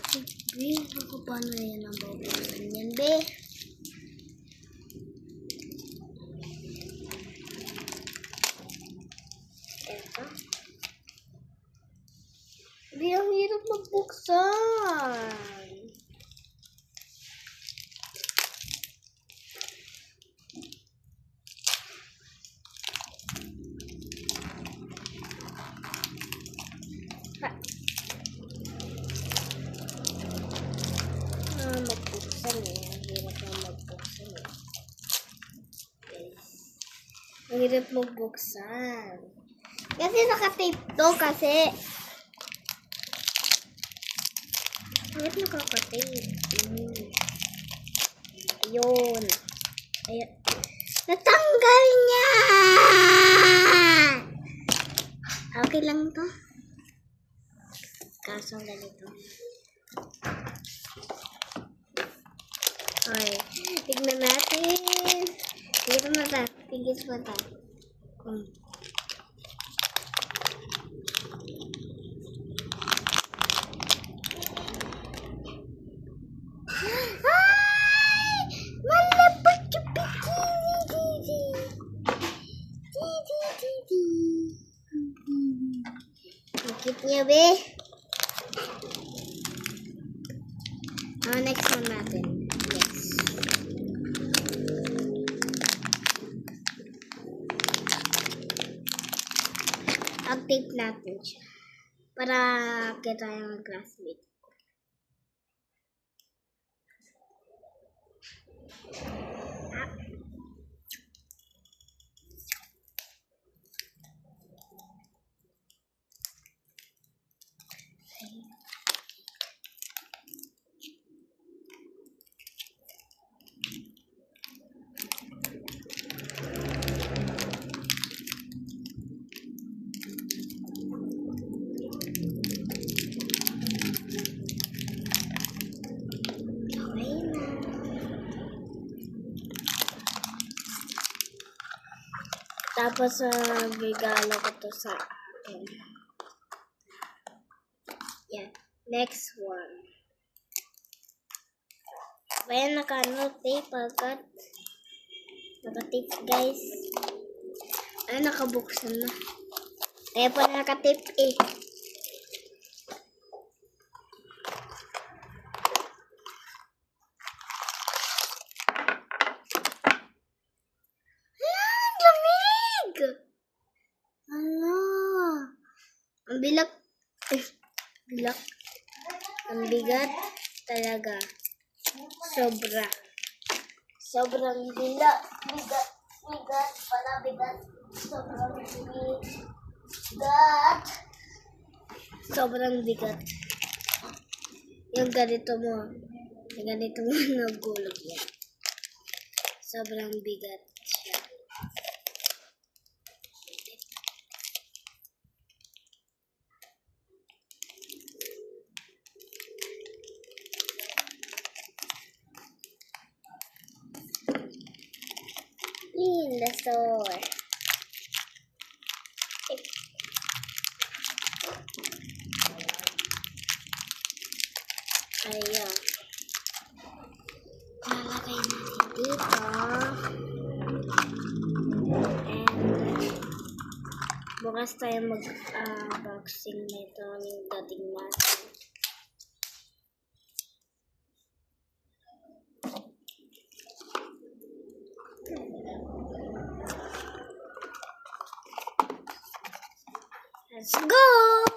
Be, ako paano yan ang bubuksan yan, be? Eto. Be, ang hirap magbuksan. Magbuksan eh. Ang hirap na magbuksan eh. Ang hirap magbuksan. Kasi nakatape to kasi. Bakit nakakatape? Ayun. Ayun. Natanggal niya! Okay lang to. Kaso ganito. Okay. Tignan natin. Tigis mata. Tigis mata. Ay! Malapot yung bikini! Ang cute niya, be. Next one natin. Yes. Update natin siya. Para kita yung classmate. Tapos, regalo ko to sa akin. Yeah. Next one. Ayan, naka-tape agad. Naka-tape, guys. Ayan, nakabuksan na. Kaya pa naka-tape eh. Ang bilak. Bilak. Ang bigat talaga. Sobra. Sobrang bigat. Bigat. Pala bigat. Sobrang bigat. Sobrang bigat. Yung ganito mo. Yung ganito mo nagulog yan. Sobrang bigat siya. In the store. Ayan. Lalagay natin dito. And bukas tayo mag-boxing nito yung dating natin. Let's go!